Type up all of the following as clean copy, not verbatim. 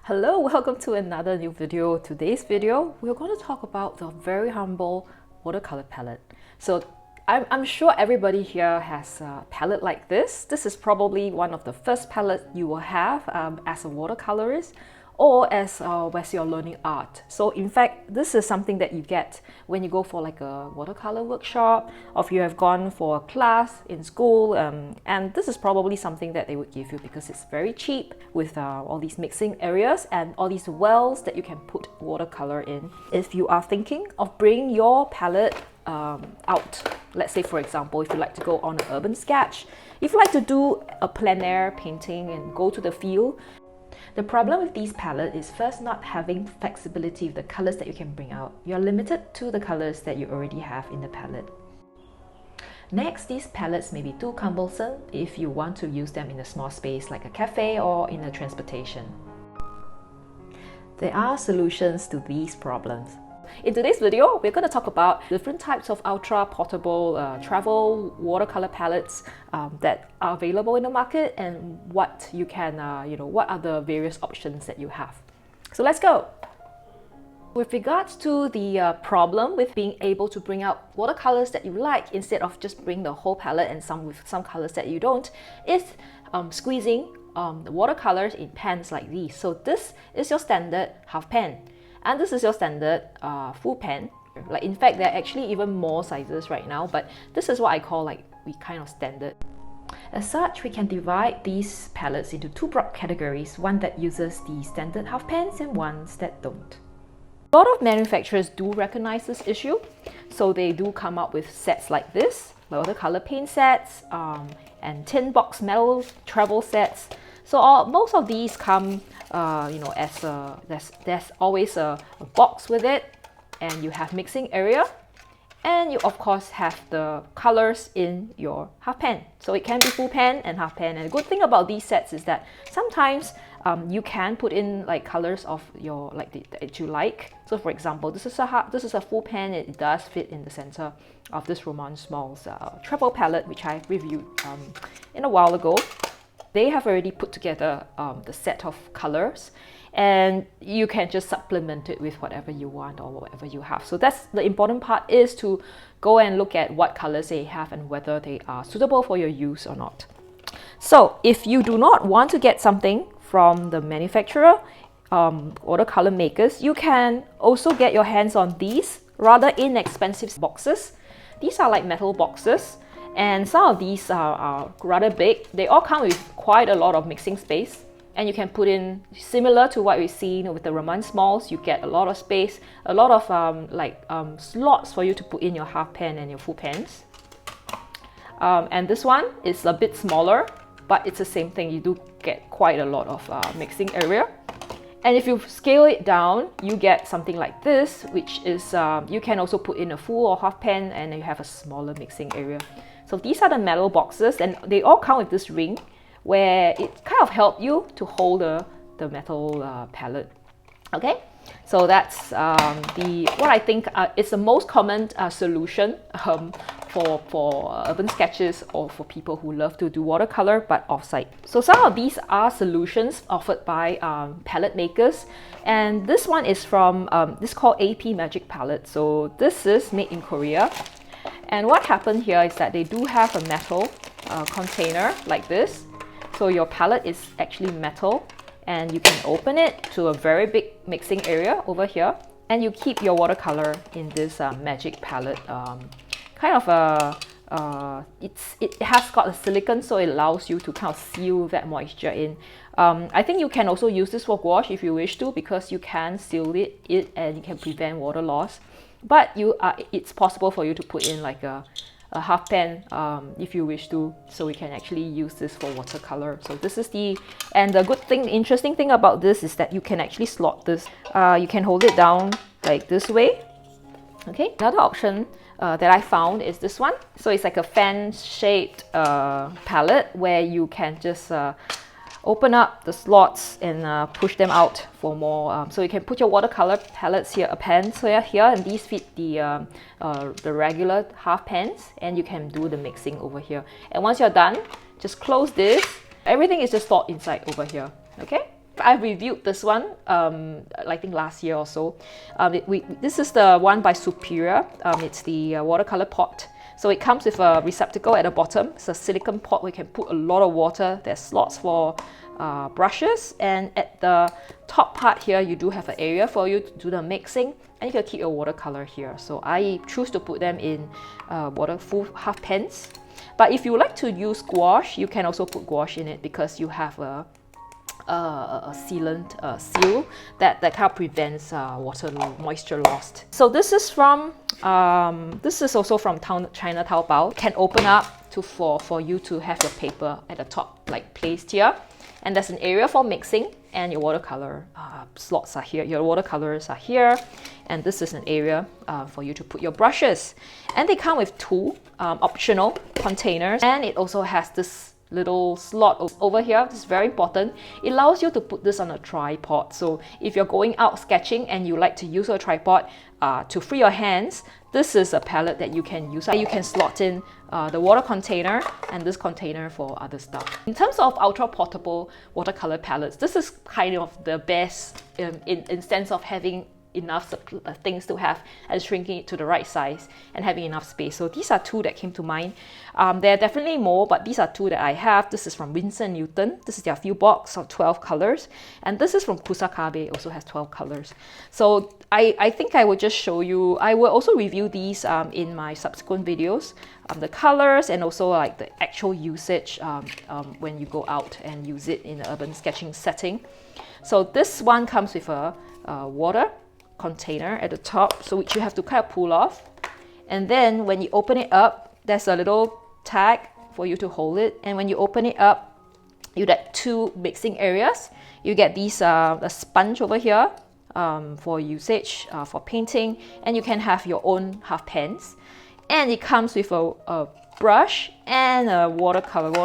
Hello, welcome to another new video. Today's video, we're going to talk about the very humble watercolor palette. So I'm sure everybody here has a palette like this. This is probably one of the first palettes you will have as a watercolorist or as you're learning art. So in fact, this is something that you get when you go for like a watercolor workshop, or if you have gone for a class in school, and this is probably something that they would give you because it's very cheap with all these mixing areas and all these wells that you can put watercolor in. If you are thinking of bringing your palette out, let's say for example, if you like to go on an urban sketch, if you like to do a plein air painting and go to the field, the problem with these palettes is first not having flexibility with the colors that you can bring out. You're limited to the colors that you already have in the palette. Next, these palettes may be too cumbersome if you want to use them in a small space like a cafe or in a transportation. There are solutions to these problems. In today's video, we're going to talk about different types of ultra-portable travel watercolor palettes that are available in the market and what you can, what are the various options that you have. So let's go! With regards to the problem with being able to bring out watercolors that you like instead of just bring the whole palette and with some colors that you don't, is squeezing the watercolors in pans like these. So this is your standard half pan. And this is your standard full pan. Like in fact, there are actually even more sizes right now, but this is what I call kind of standard. As such, we can divide these palettes into two broad categories, one that uses the standard half pans and ones that don't. A lot of manufacturers do recognize this issue, so they do come up with sets like this, watercolor paint sets, and tin box metal travel sets. So most of these come there's always a box with it, and you have mixing area, and you of course have the colors in your half pan. So it can be full pan and half pan. And the good thing about these sets is that sometimes you can put in like colors of your that you like. So for example, this is a full pan. It does fit in the center of this szmal's travel palette, which I reviewed in a while ago. They have already put together the set of colors, and you can just supplement it with whatever you want or whatever you have. So that's the important part, is to go and look at what colors they have and whether they are suitable for your use or not. So if you do not want to get something from the manufacturer, watercolor makers, you can also get your hands on these rather inexpensive boxes. These are like metal boxes. And some of these are rather big. They all come with quite a lot of mixing space, and you can put in, similar to what we've seen with the szmals, you get a lot of space, a lot of slots for you to put in your half pan and your full pans. And this one is a bit smaller, but it's the same thing. You do get quite a lot of mixing area. And if you scale it down, you get something like this, which is you can also put in a full or half pan, and you have a smaller mixing area. So these are the metal boxes, and they all come with this ring where it kind of helps you to hold the metal palette. Okay, so that's what I think is the most common solution for urban sketches or for people who love to do watercolor but off-site. So some of these are solutions offered by palette makers, and this one is from this is called AP Magic Palette. So this is made in Korea. And what happened here is that they do have a metal container like this. So your palette is actually metal, and you can open it to a very big mixing area over here, and you keep your watercolor in this magic palette. It has got a silicone, so it allows you to kind of seal that moisture in. I think you can also use this for gouache if you wish to, because you can seal it and you can prevent water loss. But it's possible for you to put in like a half pan if you wish to, so we can actually use this for watercolor. So this is the interesting thing about this is that you can actually slot this. You can hold it down like this way. Okay, another option that I found is this one. So it's like a fan-shaped palette where you can just open up the slots and push them out for more. So you can put your watercolor palettes here, a pan here, and these fit the regular half pans, and you can do the mixing over here. And once you're done, just close this. Everything is just stored inside over here. Okay. I reviewed this one, I think last year or so. This is the one by Superior. It's the watercolor pot. So it comes with a receptacle at the bottom. It's a silicone pot where you can put a lot of water. There's slots for brushes, and at the top part here you do have an area for you to do the mixing, and you can keep your watercolor here. So I choose to put them in full half pans. But if you like to use gouache, you can also put gouache in it, because you have a sealant seal that kind of prevents moisture loss. So this is from this is also from China Taobao. It can open up for you to have your paper at the top, like placed here, and there's an area for mixing, and your watercolor slots are here. Your watercolors are here, and this is an area for you to put your brushes. And they come with two optional containers, and it also has this little slot over here. This is very important. It allows you to put this on a tripod. So if you're going out sketching and you like to use a tripod to free your hands, this is a palette that you can use. You can slot in the water container and this container for other stuff. In terms of ultra portable watercolor palettes, this is kind of the best in sense of having enough things to have and shrinking it to the right size and having enough space. So these are two that came to mind. There are definitely more, but these are two that I have. This is from Winsor & Newton. This is their few box of 12 colors. And this is from Kuretake, also has 12 colors. So I think I will just show you. I will also review these in my subsequent videos, the colors and also like the actual usage when you go out and use it in an urban sketching setting. So this one comes with a water container at the top, so which you have to kind of pull off, and then when you open it up, there's a little tag for you to hold it, and when you open it up, you get two mixing areas. You get these a sponge over here for usage for painting, and you can have your own half pans, and it comes with a brush and a water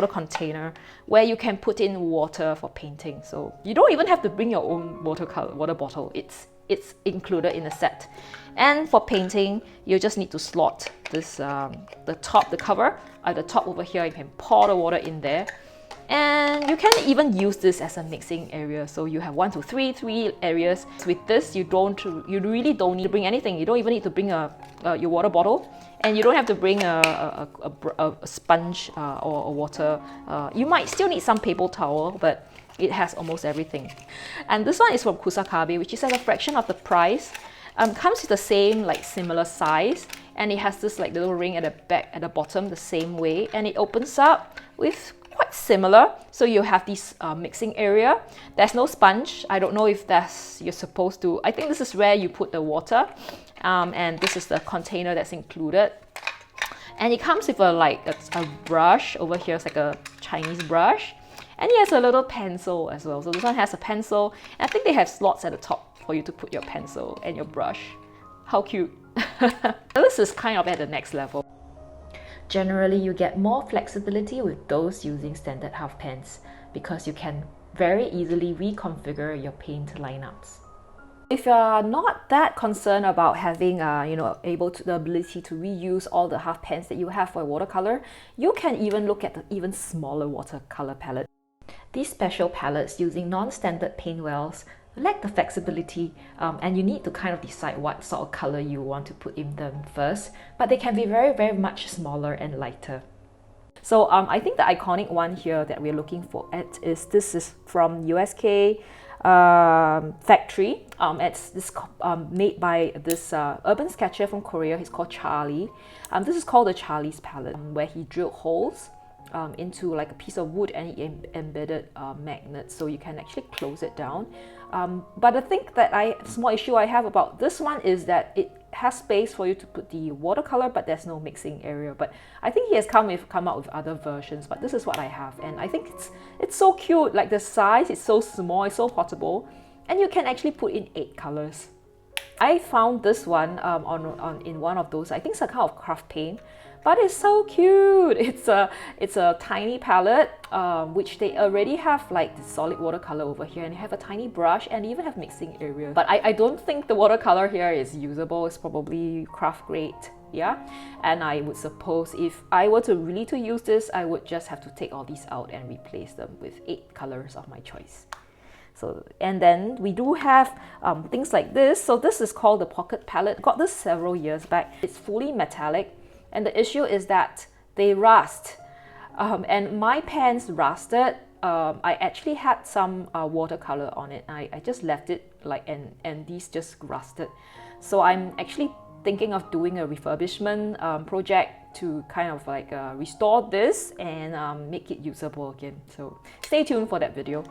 container where you can put in water for painting. So you don't even have to bring your own water bottle. It's included in the set. And for painting, you just need to slot this the cover at the top over here. You can pour the water in there, and you can even use this as a mixing area. So you have 1, 2, 3, 3 areas. With this, you really don't need to bring anything. You don't even need to bring your water bottle, and you don't have to bring a sponge or a water. You might still need some paper towel, but it has almost everything. And this one is from Kuretake, which is at a fraction of the price. Comes with the same, like similar size, and it has this like little ring at the back, at the bottom, the same way, and it opens up with quite similar. So you have this mixing area. There's no sponge. I don't know if you're supposed to. I think this is where you put the water, and this is the container that's included. And it comes with a brush over here. It's like a Chinese brush. And it has a little pencil as well. So this one has a pencil. And I think they have slots at the top for you to put your pencil and your brush. How cute. This is kind of at the next level. Generally, you get more flexibility with those using standard half pans because you can very easily reconfigure your paint lineups. If you're not that concerned about having the ability to reuse all the half pans that you have for watercolor, you can even look at the even smaller watercolor palette. These special palettes using non-standard paint wells lack the flexibility, and you need to kind of decide what sort of color you want to put in them first, but they can be very, very much smaller and lighter. So I think the iconic one here that we're looking for this is from USK factory. It's made by this urban sketcher from Korea. He's called Charlie. This is called the Charlie's palette, where he drilled holes into like a piece of wood, and he embedded magnets, so you can actually close it down. But I think that small issue I have about this one is that it has space for you to put the watercolor, but there's no mixing area. But I think he has come out with other versions, but this is what I have, and I think it's so cute. Like the size is so small, it's so portable, and you can actually put in 8 colors. I found this one in one of those, I think it's a kind of craft paint, but it's so cute. It's a tiny palette, which they already have like the solid watercolor over here, and you have a tiny brush and even have mixing area. But I don't think the watercolor here is usable. It's probably craft grade, yeah. And I would suppose if I were to really use this, I would just have to take all these out and replace them with 8 colors of my choice. So, and then we do have things like this. So this is called the pocket palette. Got this several years back. It's fully metallic, and the issue is that they rust. And my pens rusted. I actually had some watercolor on it. I just left it like, and these just rusted. So I'm actually thinking of doing a refurbishment project to kind of like restore this and make it usable again. So stay tuned for that video.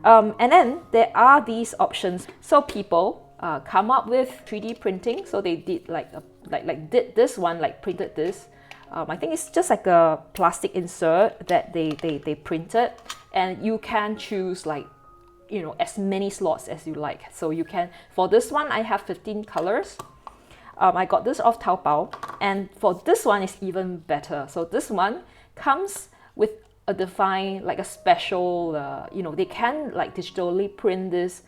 And then there are these options. So people come up with 3D printing. So they did did this one, like printed this. I think it's just like a plastic insert that they printed, and you can choose like, you know, as many slots as you like. So you can, for this one, I have 15 colors. I got this off Taobao, and for this one it's even better. So this one comes with a defined, like a special, you know, they can like digitally print this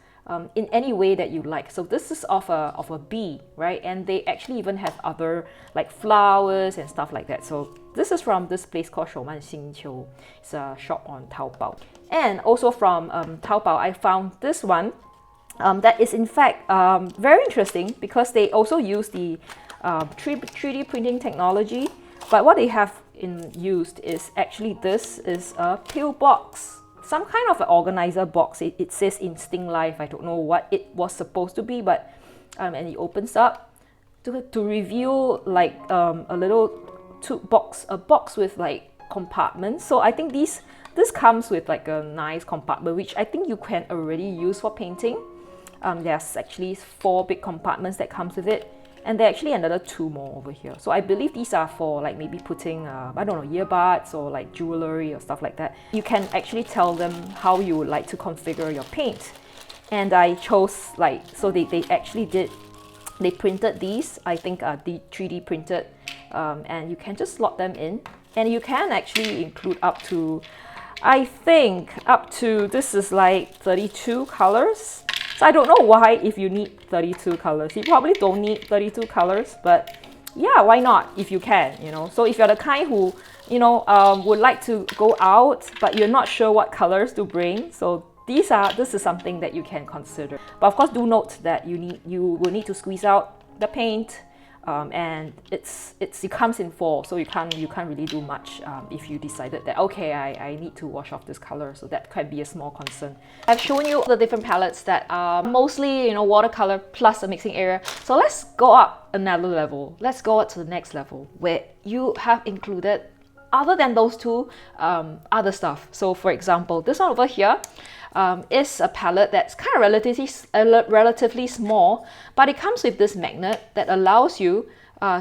in any way that you like. So this is of a bee, right? And they actually even have other like flowers and stuff like that. So this is from this place called 手慢星球. It's a shop on Taobao. And also from Taobao, I found this one that is in fact very interesting, because they also use the 3D printing technology. But what they have used is actually, this is a pill box. Some kind of an organizer box. It says Instinct Life. I don't know what it was supposed to be, but and it opens up to reveal like a little box with like compartments. So I think this comes with like a nice compartment, which I think you can already use for painting. There's actually 4 big compartments that comes with it, and there are actually another 2 more over here. So I believe these are for like maybe putting, I don't know, earbuds or like jewelry or stuff like that. You can actually tell them how you would like to configure your paint. And I chose like, so they actually did, they printed these, I think the 3D printed, and you can just slot them in. And you can actually include up to, I think, up to, this is like 32 colors. So I don't know why if you need 32 colors. You probably don't need 32 colors, but yeah, why not if you can, you know. So if you're the kind who, you know, would like to go out, but you're not sure what colors to bring, so this is something that you can consider. But of course, do note that you will need to squeeze out the paint, and it comes in 4, so you can't really do much if you decided that, okay, I need to wash off this color. So that could be a small concern. I've shown you the different palettes that are mostly, you know, watercolor plus a mixing area. So let's go up another level. Let's go up to the next level, where you have included, other than those 2, other stuff. So for example, this one over here is a palette that's kind of relatively small, but it comes with this magnet that allows you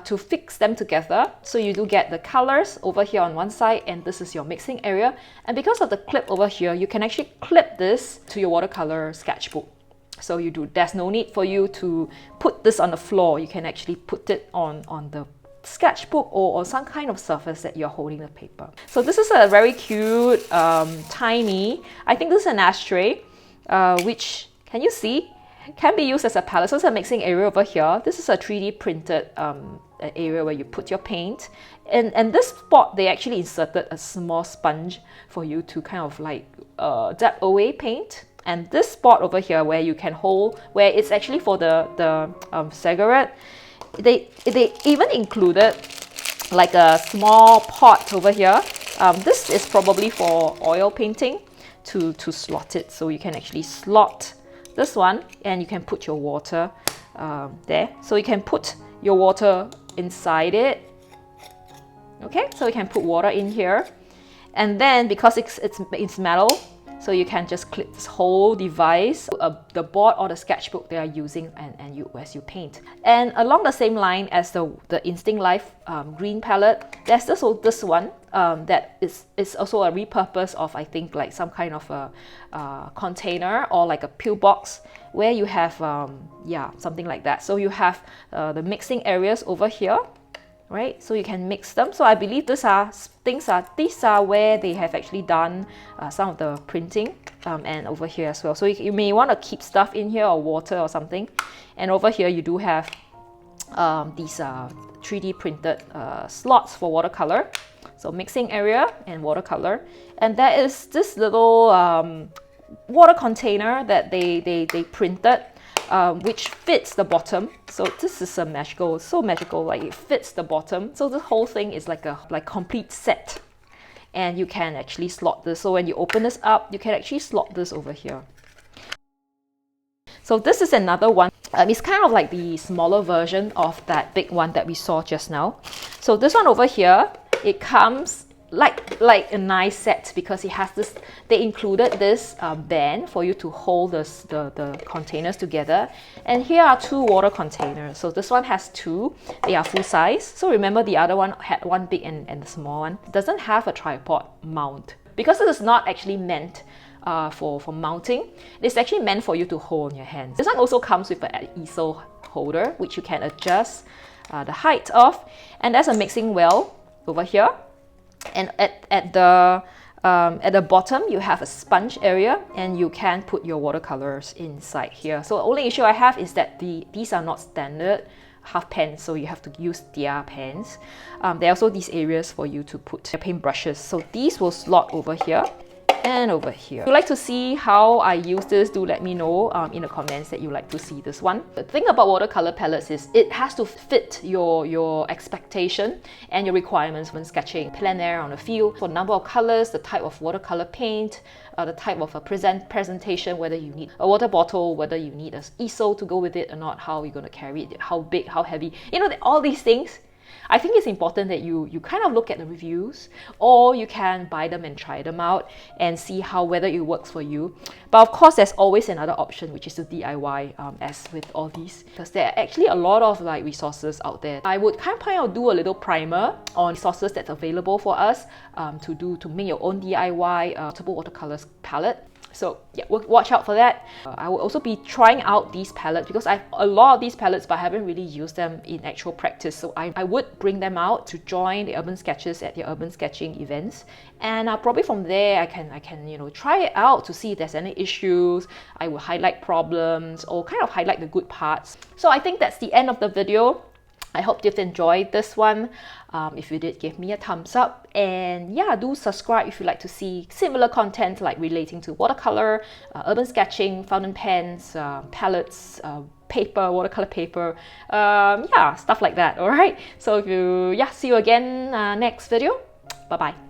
to fix them together. So you do get the colors over here on one side, and this is your mixing area. And because of the clip over here, you can actually clip this to your watercolor sketchbook. So there's no need for you to put this on the floor. You can actually put it on the sketchbook or some kind of surface that you're holding the paper. So this is a very cute, tiny, I think this is an ashtray, which, can you see, can be used as a palette. So it's a mixing area over here. This is a 3D printed area where you put your paint. And this spot, they actually inserted a small sponge for you to kind of like dab away paint. And this spot over here where you can hold, where it's actually for the cigarette, they even included like a small pot over here. This is probably for oil painting, to slot it. So you can actually slot this one, and you can put your water there. So you can put your water inside it. Okay, so you can put water in here, and then because it's metal, so you can just clip this whole device, the board or the sketchbook they are using, and as you paint. And along the same line as the Instinct Life green palette, there's this one that is also a repurpose of, I think, like some kind of a container or like a pill box, where you have yeah, something like that. So you have the mixing areas over here, right? So you can mix them. So I believe these are where they have actually done some of the printing, and over here as well. So you may want to keep stuff in here, or water or something. And over here you do have these 3D printed slots for watercolor. So mixing area and watercolor. And there is this little water container that they printed, which fits the bottom. So this is so magical, like it fits the bottom. So the whole thing is like a complete set. And you can actually slot this. So when you open this up, you can actually slot this over here. So this is another one. It's kind of like the smaller version of that big one that we saw just now. So this one over here, it comes like a nice set because it has this, they included this band for you to hold the containers together. And here are two water containers. So this one has two, they are full size. So remember the other one had one big and the small one. It doesn't have a tripod mount because it is not actually meant for mounting. It's actually meant for you to hold in your hands. This one also comes with an easel holder, which you can adjust the height of. And there's a mixing well over here. And at the bottom, you have a sponge area, and you can put your watercolors inside here. So the only issue I have is that these are not standard half pens, so you have to use their pens. There are also these areas for you to put your paintbrushes. So these will slot over here and over here. If you'd like to see how I use this, do let me know in the comments that you like to see this one. The thing about watercolor palettes is it has to fit your expectation and your requirements when sketching plein air on a field. For number of colors, the type of watercolor paint, the type of a presentation, whether you need a water bottle, whether you need an easel to go with it or not, how you're going to carry it, how big, how heavy, you know, all these things. I think it's important that you kind of look at the reviews, or you can buy them and try them out and see whether it works for you. But of course, there's always another option, which is to DIY, as with all these, because there are actually a lot of like resources out there. I would kind of do a little primer on resources that's available for us to make your own DIY portable watercolors palette. So yeah, watch out for that. I will also be trying out these palettes because I have a lot of these palettes, but I haven't really used them in actual practice. So I would bring them out to join the urban sketches at the urban sketching events, and probably from there I can try it out to see if there's any issues. I will highlight problems or kind of highlight the good parts. So I think that's the end of the video. I hope you've enjoyed this one. If you did, give me a thumbs up, and yeah, do subscribe if you'd like to see similar content like relating to watercolor, urban sketching, fountain pens, palettes, paper, watercolor paper, yeah, stuff like that. All right. So see you again next video. Bye bye.